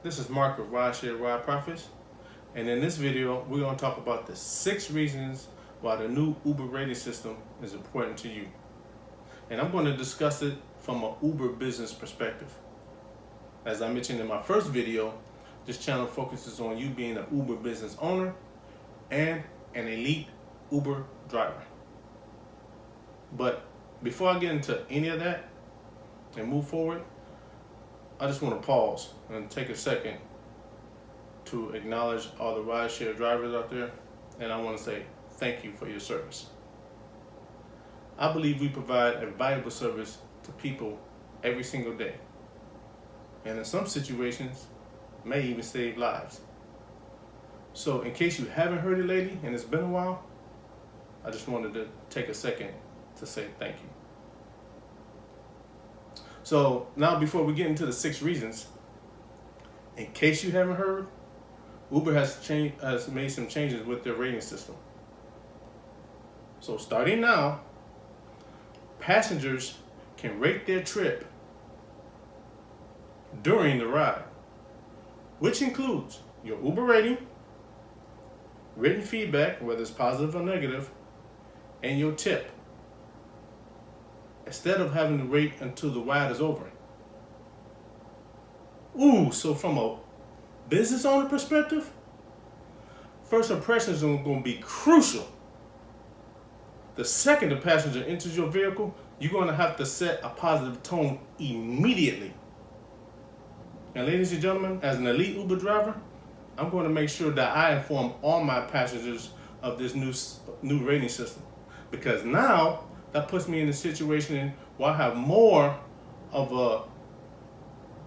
This is Mark of Rideshare Ride Profits, and in this video, we're going to talk about the 6 reasons why the new Uber rating system is important to you. And I'm going to discuss it from an Uber business perspective. As I mentioned in my first video, this channel focuses on you being an Uber business owner and an elite Uber driver. But before I get into any of that and move forward, I just want to pause and take a second to acknowledge all the rideshare drivers out there, and I want to say thank you for your service. I believe we provide a valuable service to people every single day, and in some situations may even save lives. So in case you haven't heard it lately and it's been a while, I just wanted to take a second to say thank you. So now, before we get into the 6 reasons, in case you haven't heard, Uber has made some changes with their rating system. So starting now, passengers can rate their trip during the ride, which includes your Uber rating, written feedback, whether it's positive or negative, and your tip, instead of having to wait until the ride is over. Ooh, so from a business owner perspective, first impressions are going to be crucial. The second the passenger enters your vehicle, you're going to have to set a positive tone immediately. And ladies and gentlemen, as an elite Uber driver, I'm going to make sure that I inform all my passengers of this new rating system, because now that puts me in a situation where I have more of a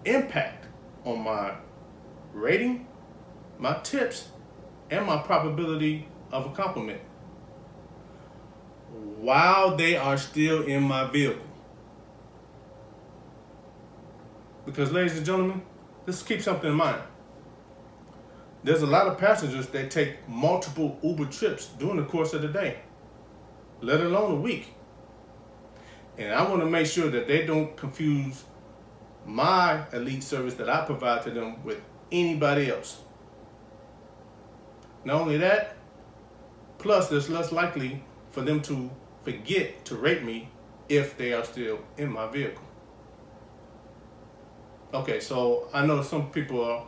impact on my rating, my tips, and my probability of a compliment while they are still in my vehicle. Because ladies and gentlemen, let's keep something in mind. There's a lot of passengers that take multiple Uber trips during the course of the day, let alone a week. And I want to make sure that they don't confuse my elite service that I provide to them with anybody else. Not only that, plus there's less likely for them to forget to rate me if they are still in my vehicle. Okay, so I know some people are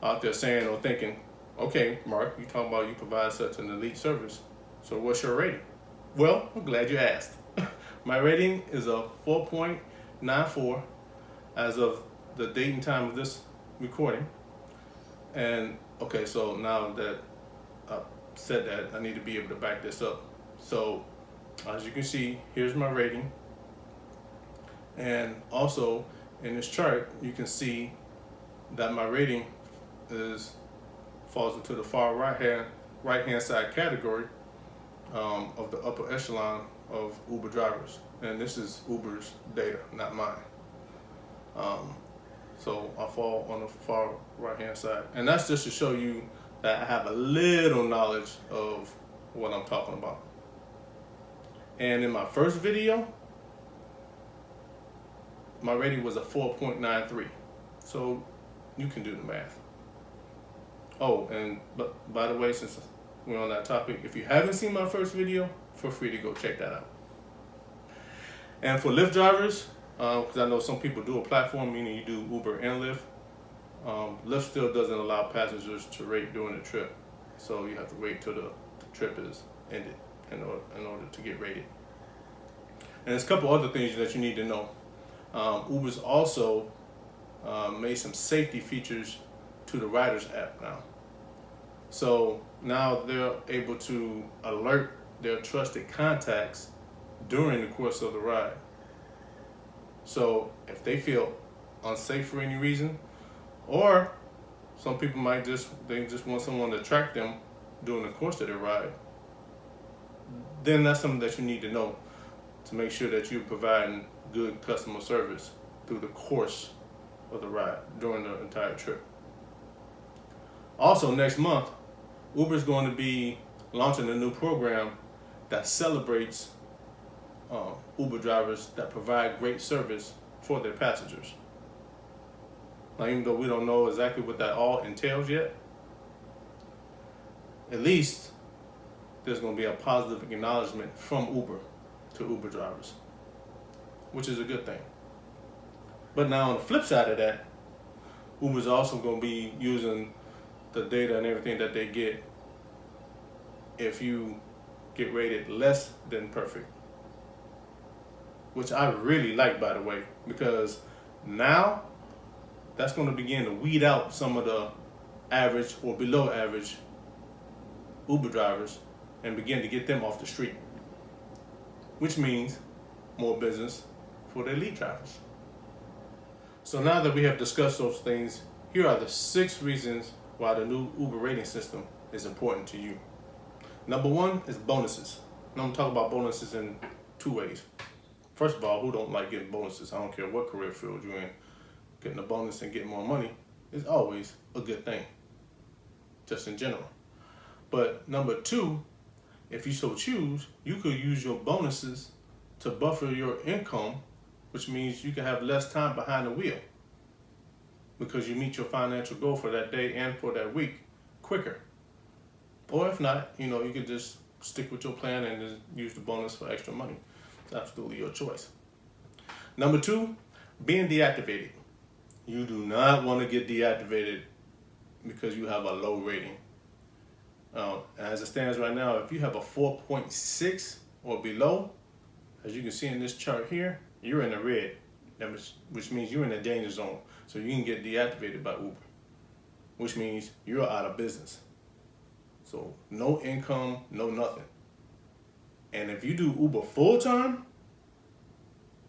out there saying or thinking, okay, Mark, you talking about you provide such an elite service, so what's your rating? Well, I'm glad you asked. My rating is a 4.94 as of the date and time of this recording. And okay, so now that I've said that, I need to be able to back this up. So as you can see, here's my rating. And also in this chart, you can see that my rating falls into the far right hand side category of the upper echelon of Uber drivers, and this is Uber's data, not mine. So I fall on the far right hand side, and that's just to show you that I have a little knowledge of what I'm talking about. And in my first video, my rating was a 4.93, so you can do the math. Oh, and but by the way, since we're on that topic, if you haven't seen my first video, feel free to go check that out. And for Lyft drivers, because I know some people do a platform, meaning you do Uber and Lyft, Lyft still doesn't allow passengers to rate during the trip. So you have to wait till the trip is ended in order to get rated. And there's a couple other things that you need to know. Uber's also made some safety features to the Riders app now. So now they're able to alert their trusted contacts during the course of the ride. So if they feel unsafe for any reason, or some people might just want someone to track them during the course of their ride, then that's something that you need to know to make sure that you're providing good customer service through the course of the ride during the entire trip. Also, next month, Uber is going to be launching a new program that celebrates Uber drivers that provide great service for their passengers. Now, even though we don't know exactly what that all entails yet, at least there's going to be a positive acknowledgement from Uber to Uber drivers, which is a good thing. But now on the flip side of that, Uber's also going to be using the data and everything that they get if you get rated less than perfect, which I really like, by the way, because now that's going to begin to weed out some of the average or below average Uber drivers and begin to get them off the street, which means more business for the elite drivers. So now that we have discussed those things, here are the 6 reasons why the new Uber rating system is important to you. Number 1 is bonuses. Now I'm going to talk about bonuses in 2 ways. First of all, who don't like getting bonuses? I don't care what career field you're in. Getting a bonus and getting more money is always a good thing, just in general. But number 2, if you so choose, you could use your bonuses to buffer your income, which means you can have less time behind the wheel because you meet your financial goal for that day and for that week quicker. Or if not, you could just stick with your plan and just use the bonus for extra money. It's absolutely your choice. Number 2, being deactivated. You do not want to get deactivated because you have a low rating. As it stands right now, if you have a 4.6 or below, as you can see in this chart here, you're in the red, which means you're in the danger zone. So you can get deactivated by Uber, which means you're out of business. So no income, no nothing. And if you do Uber full time,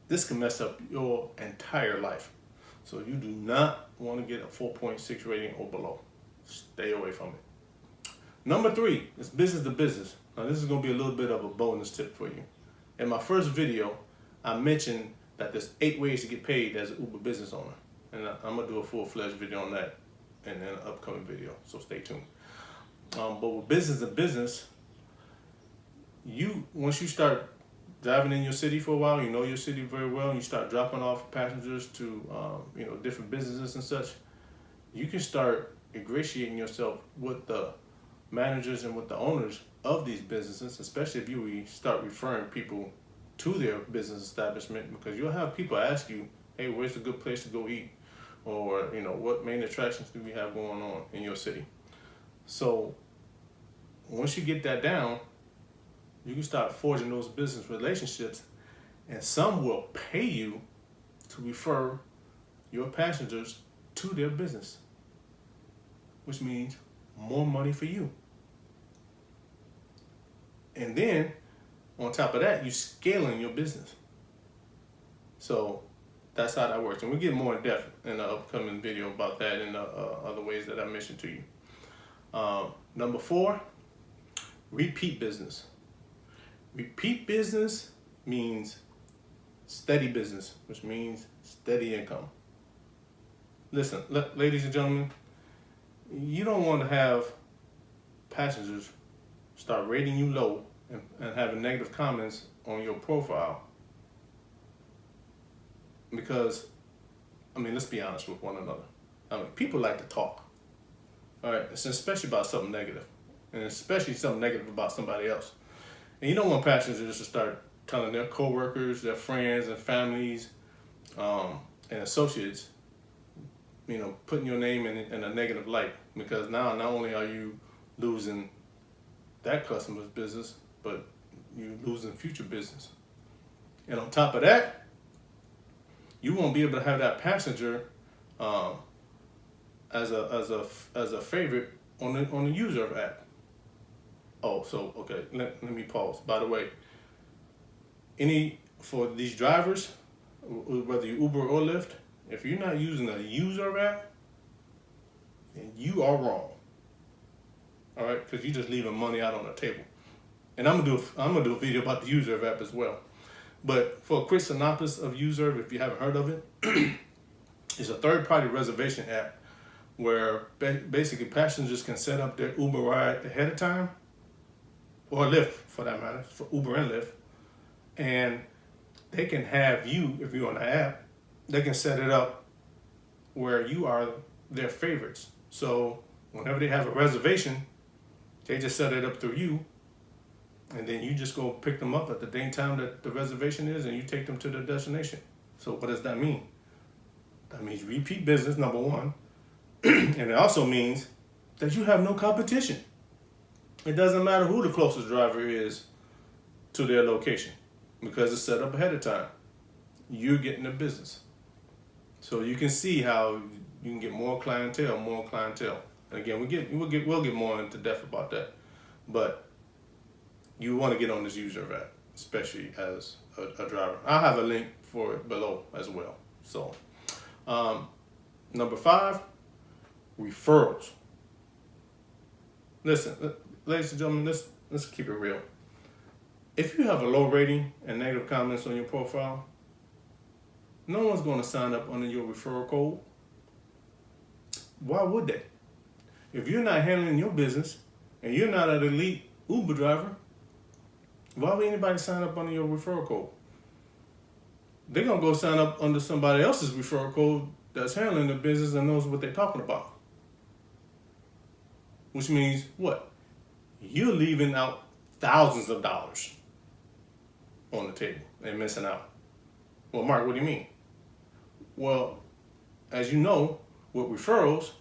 this can mess up your entire life. So you do not want to get a 4.6 rating or below. Stay away from it. Number 3 is business to business. Now this is going to be a little bit of a bonus tip for you. In my first video, I mentioned that there's 8 ways to get paid as an Uber business owner. And I'm going to do a full-fledged video on that in an upcoming video, so stay tuned. But with business to business, once you start driving in your city for a while, you know your city very well, and you start dropping off passengers to different businesses and such, you can start ingratiating yourself with the managers and with the owners of these businesses, especially if you start referring people to their business establishment, because you'll have people ask you, hey, where's a good place to go eat? Or, what main attractions do we have going on in your city? So once you get that down, you can start forging those business relationships, and some will pay you to refer your passengers to their business, which means more money for you. And then on top of that, you're scaling your business. So that's how that works. And we'll get more in depth in the upcoming video about that and the other ways that I mentioned to you. Number 4, repeat business. Repeat business means steady business, which means steady income. Listen, ladies and gentlemen, you don't want to have passengers start rating you low and having negative comments on your profile. Because, let's be honest with one another. People like to talk. All right, especially about something negative, and especially something negative about somebody else. And you don't want passengers to start telling their coworkers, their friends and families, and associates, putting your name in a negative light, because now not only are you losing that customer's business, but you're losing future business. And on top of that, you won't be able to have that passenger as a favorite on the user app. Oh, so okay, let me pause. By the way, for these drivers, whether you Uber or Lyft, if you're not using a user app, then you are wrong. All right, because you're just leaving money out on the table. And I'm gonna do a video about the user app as well. But for a quick synopsis of Userve, if you haven't heard of it, it's a third-party reservation app where basically passengers can set up their Uber ride ahead of time, or Lyft for that matter, for Uber and Lyft, and they can have you, if you're on the app, they can set it up where you are their favorites. So whenever they have a reservation, they just set it up through you, and then you just go pick them up at the date time that the reservation is, and you take them to their destination. So what does that mean? That means repeat business, number one. And it also means that you have no competition. It doesn't matter who the closest driver is to their location, because it's set up ahead of time. You're getting the business. So you can see how you can get more clientele. And again, we'll get more into depth about that. But you want to get on this user app, especially as a driver. I'll have a link for it below as well. So, number 5, referrals. Listen, ladies and gentlemen, let's keep it real. If you have a low rating and negative comments on your profile, no one's going to sign up under your referral code. Why would they? If you're not handling your business and you're not an elite Uber driver, why would anybody sign up under your referral code? They're going to go sign up under somebody else's referral code that's handling the business and knows what they're talking about. Which means what? You're leaving out thousands of dollars on the table and missing out. Well, Mark, what do you mean? Well, as you know, with referrals,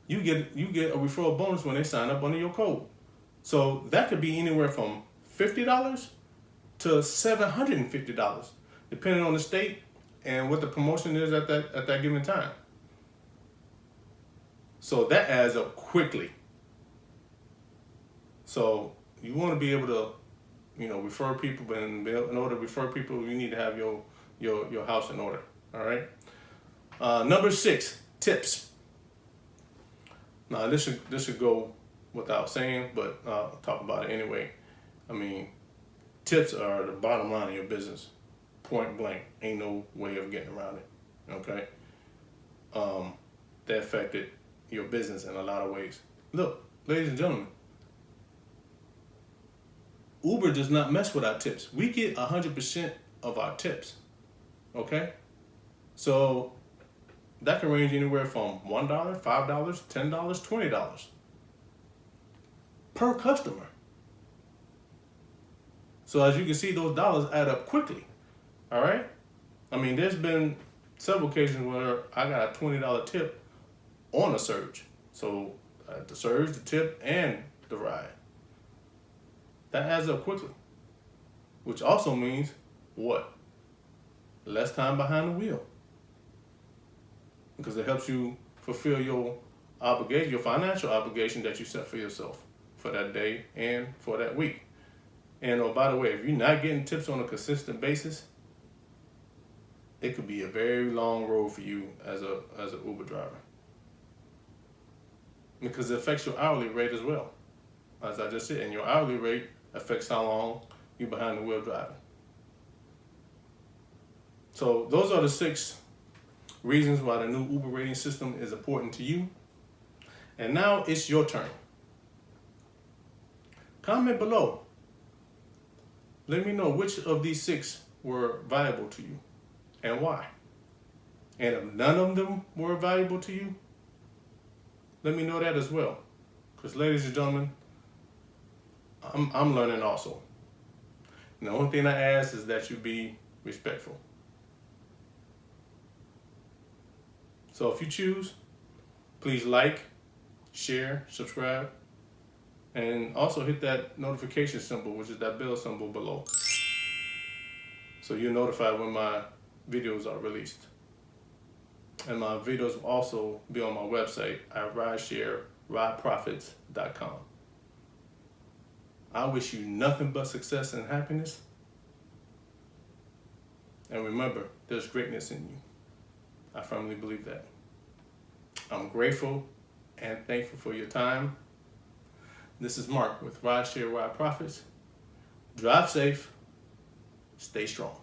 you get a referral bonus when they sign up under your code. So that could be anywhere from $50 to $750, depending on the state and what the promotion is at that given time. So that adds up quickly. So you want to be able to, refer people, but in order to refer people, you need to have your house in order. All right. Number 6, tips. Now this should go without saying, but I'll talk about it anyway. I mean, tips are the bottom line of your business. Point blank. Ain't no way of getting around it. Okay. That affected your business in a lot of ways. Look, ladies and gentlemen, Uber does not mess with our tips. We get 100% of our tips. Okay? So that can range anywhere from $1, $5, $10, $20 per customer. So as you can see, those dollars add up quickly. All right? I mean, there's been several occasions where I got a $20 tip on a surge. So the surge, the tip, and the ride. That adds up quickly. Which also means what? Less time behind the wheel. Because it helps you fulfill your obligation, your financial obligation that you set for yourself for that day and for that week. And oh, by the way, if you're not getting tips on a consistent basis, it could be a very long road for you as a Uber driver. Because it affects your hourly rate as well. As I just said, and your hourly rate affects how long you're behind the wheel driving. So those are the 6 reasons why the new Uber rating system is important to you. And now it's your turn. Comment below. Let me know which of these 6 were valuable to you and why. And if none of them were valuable to you, let me know that as well. Because ladies and gentlemen, I'm learning also. And the only thing I ask is that you be respectful. So if you choose, please like, share, subscribe, and also hit that notification symbol, which is that bell symbol below. So you're notified when my videos are released. And my videos will also be on my website at rideshare.rideprofits.com. I wish you nothing but success and happiness. And remember, there's greatness in you. I firmly believe that. I'm grateful and thankful for your time. This is Mark with Rideshare Ride Profits. Drive safe, stay strong.